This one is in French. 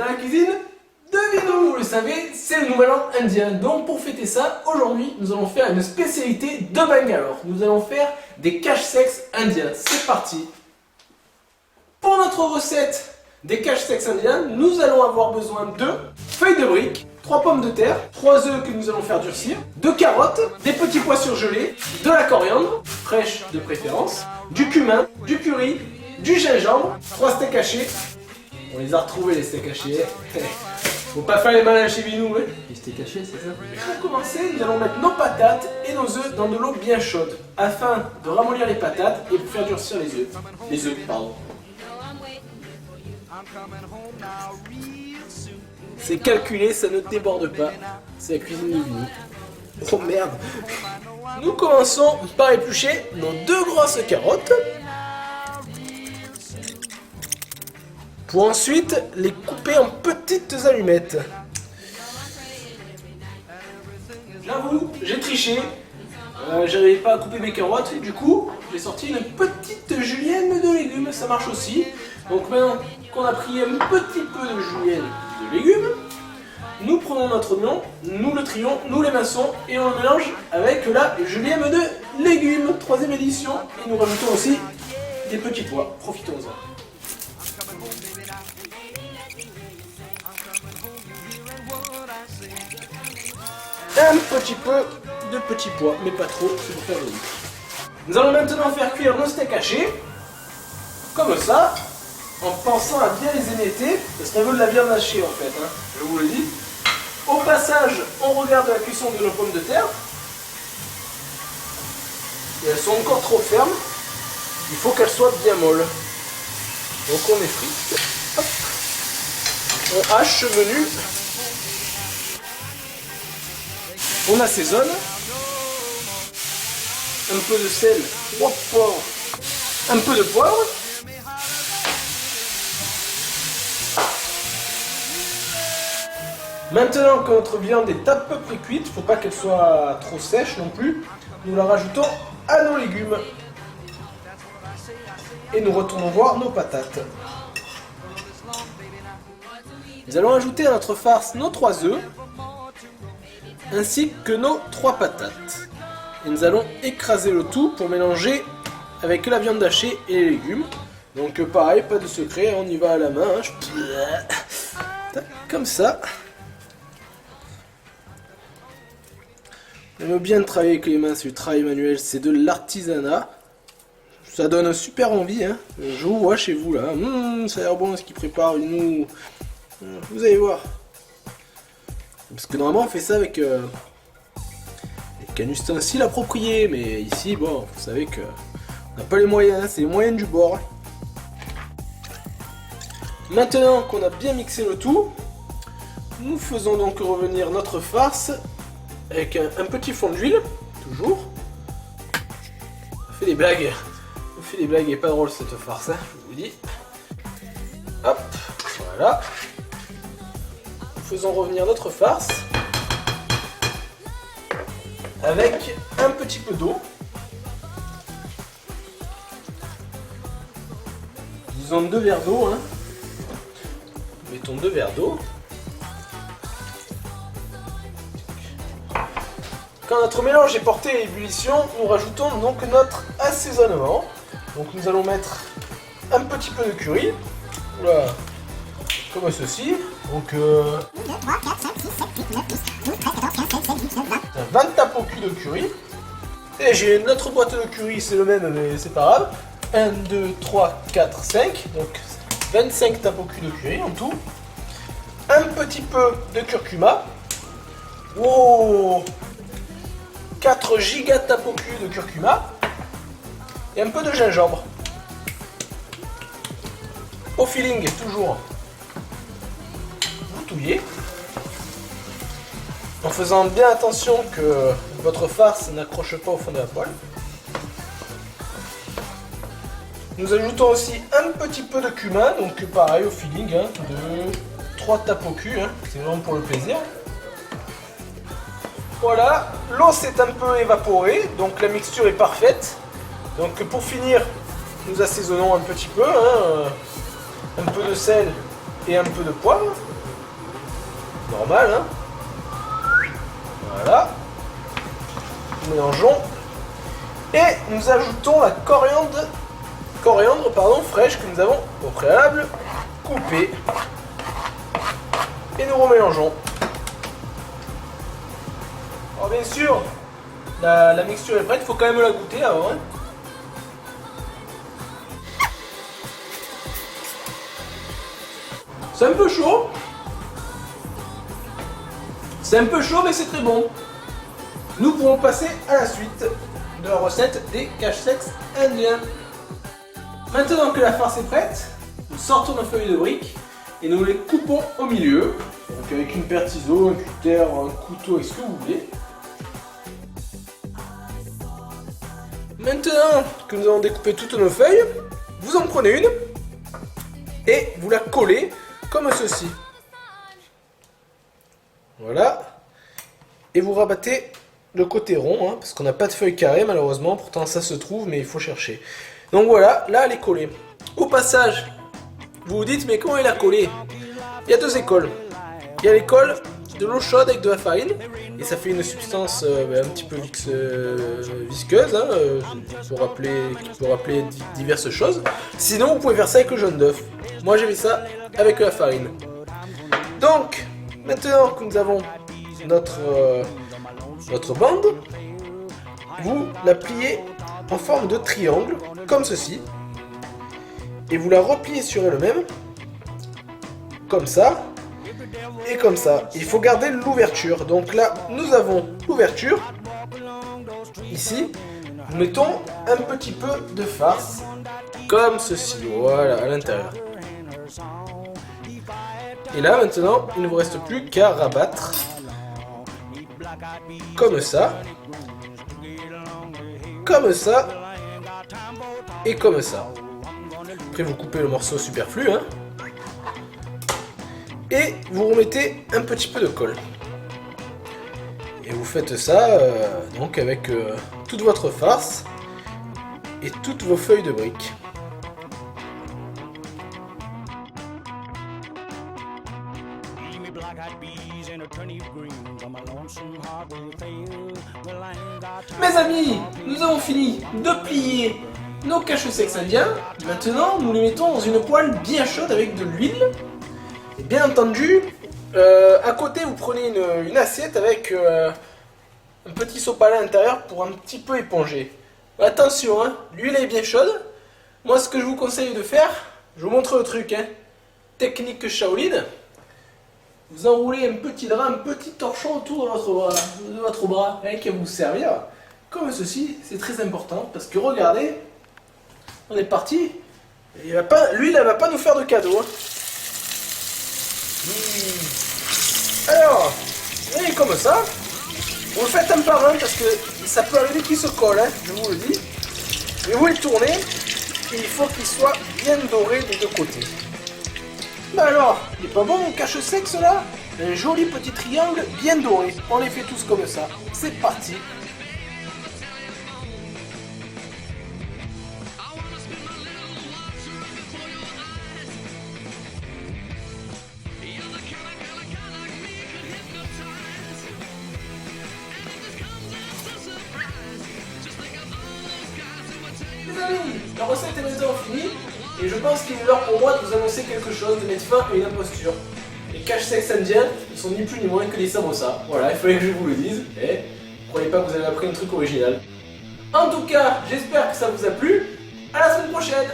dans la cuisine de Vinou. Vous le savez, c'est le nouvel an indien. Donc pour fêter ça, aujourd'hui, nous allons faire une spécialité de Bangalore. Nous allons faire des cache-sexe indiens. C'est parti. Pour notre recette des cache-sexe indiens, nous allons avoir besoin de feuilles de briques, 3 pommes de terre, 3 œufs que nous allons faire durcir, 2 carottes, des petits pois surgelés, de la coriandre, fraîche de préférence, du cumin, du curry, du gingembre, 3 steaks hachés. On les a retrouvés les steaks hachés. Faut pas faire les malins chez Vinou, hein. Les steaks hachés, c'est ça? Pour commencer, nous allons mettre nos patates et nos œufs dans de l'eau bien chaude, afin de ramollir les patates et pour faire durcir les œufs. Les œufs, pardon. C'est calculé, ça ne déborde pas. C'est la cuisine de Vinou. Oh merde. Nous commençons par éplucher nos 2 grosses carottes. Pour ensuite les couper en petites allumettes. J'avoue, j'ai triché. J'arrivais pas à couper mes carottes, et du coup, j'ai sorti une petite julienne de légumes, ça marche aussi. Donc maintenant qu'on a pris un petit peu de julienne de légumes, nous prenons notre oignon, nous le trions, nous l'éminçons et on le mélange avec la julienne de légumes, 3e édition. Et nous rajoutons aussi des petits pois, profitons-en. Un petit peu de petits pois, mais pas trop, c'est pour faire joli. Nous allons maintenant faire cuire nos steaks hachés, comme ça, en pensant à bien les émietter, parce qu'on veut de la viande hachée en fait, hein, je vous le dis. Au passage, on regarde la cuisson de nos pommes de terre. Et elles sont encore trop fermes, il faut qu'elles soient bien molles. Donc on effrite, hop. On hache ce menu. On assaisonne, un peu de sel, 3 poivres, un peu de poivre. Maintenant que notre viande est à peu près cuite, faut pas qu'elle soit trop sèche non plus, nous la rajoutons à nos légumes. Et nous retournons voir nos patates. Nous allons ajouter à notre farce nos 3 œufs. Ainsi que nos 3 patates. Et nous allons écraser le tout pour mélanger avec la viande hachée et les légumes. Donc pareil, pas de secret, on y va à la main. Hein. Comme ça. On aime bien travailler avec les mains, c'est du travail manuel, c'est de l'artisanat. Ça donne super envie, hein. Je vous vois chez vous là. Ça a l'air bon ce qu'ils préparent, nous. Vous allez voir. Parce que normalement on fait ça avec un ustensile approprié, mais ici, bon, vous savez que on n'a pas les moyens, c'est les moyens du bord. Maintenant qu'on a bien mixé le tout, nous faisons donc revenir notre farce avec un petit fond d'huile, toujours. On fait des blagues, elle est pas drôle cette farce, hein, je vous dis. Hop, voilà. Faisons revenir notre farce avec un petit peu d'eau. Disons 2 verres d'eau. Hein. Mettons 2 verres d'eau. Quand notre mélange est porté à ébullition, nous rajoutons donc notre assaisonnement. Donc nous allons mettre un petit peu de curry. Voilà. Comme ceci. Donc 20 tapes au cul de curry. Et j'ai notre boîte de curry, c'est le même mais c'est pas grave. 1, 2, 3, 4, 5. Donc 25 tapes au cul de curry en tout. Un petit peu de curcuma. Wow, 4 giga tapes au cul de curcuma. Et un peu de gingembre. Au feeling toujours. En faisant bien attention que votre farce n'accroche pas au fond de la poêle. Nous ajoutons aussi un petit peu de cumin, donc pareil au feeling, hein, de 3 tapes au cul, hein, c'est vraiment pour le plaisir. Voilà, l'eau s'est un peu évaporée, donc la mixture est parfaite. Donc pour finir, nous assaisonnons un petit peu, hein, un peu de sel et un peu de poivre. normal, hein. Voilà. Nous mélangeons. Et nous ajoutons la coriandre fraîche que nous avons au préalable coupée. Et nous remélangeons. Alors bien sûr, la mixture est prête, il faut quand même la goûter avant. Hein. C'est un peu chaud. C'est un peu chaud, mais c'est très bon. Nous pouvons passer à la suite de la recette des cache-secs indiens. Maintenant que la farce est prête, nous sortons nos feuilles de briques et nous les coupons au milieu. Donc avec une paire de ciseaux, un cutter, un couteau et ce que vous voulez. Maintenant que nous avons découpé toutes nos feuilles, vous en prenez une et vous la collez comme ceci. Voilà. Et vous rabattez le côté rond, hein, parce qu'on n'a pas de feuille carrée malheureusement, pourtant ça se trouve, mais il faut chercher. Donc voilà, là elle est collée. Au passage, vous vous dites, mais comment elle a collé? Il y a deux écoles. Il y a l'école de l'eau chaude avec de la farine, et ça fait une substance un petit peu visqueuse, hein, qui peut rappeler diverses choses. Sinon, vous pouvez faire ça avec le jaune d'œuf. Moi j'ai fait ça avec la farine. Donc, maintenant que nous avons notre bande, vous la pliez en forme de triangle, comme ceci, et vous la repliez sur elle-même, comme ça, et comme ça. Il faut garder l'ouverture. Donc là, nous avons l'ouverture. Ici, nous mettons un petit peu de farce, comme ceci, voilà, à l'intérieur. Et là, maintenant, il ne vous reste plus qu'à rabattre, comme ça, et comme ça. Après, vous coupez le morceau superflu, hein, et vous remettez un petit peu de colle. Et vous faites ça donc avec toute votre farce et toutes vos feuilles de briques. Mes amis, nous avons fini de plier nos cache-secs indiens. Maintenant, nous les mettons dans une poêle bien chaude avec de l'huile. Et bien entendu, à côté, vous prenez une assiette avec un petit sopalin à l'intérieur pour un petit peu éponger. Attention, hein, l'huile est bien chaude. Moi, ce que je vous conseille de faire, je vous montre le truc, hein, technique Shaolin. Vous enroulez un petit drap, un petit torchon autour de votre bras, hein, qui va vous servir. Comme ceci, c'est très important parce que regardez, on est parti. L'huile, elle va pas nous faire de cadeau. Hein. Alors, et comme ça, vous le faites un par un parce que ça peut arriver qu'il se colle, hein, je vous le dis. Et vous le tournez, et il faut qu'il soit bien doré des deux côtés. Bah alors, il est pas bon mon cache-sec cela? Un joli petit triangle bien doré. On les fait tous comme ça. C'est parti. Les amis, la recette est maintenant finie. Et je pense qu'il est l'heure pour moi de vous annoncer quelque chose, de mettre fin à une imposture. Les cache-secs indiens, ils sont ni plus ni moins que des samosas. Voilà, il fallait que je vous le dise. Et croyez pas que vous avez appris un truc original. En tout cas, j'espère que ça vous a plu. À la semaine prochaine!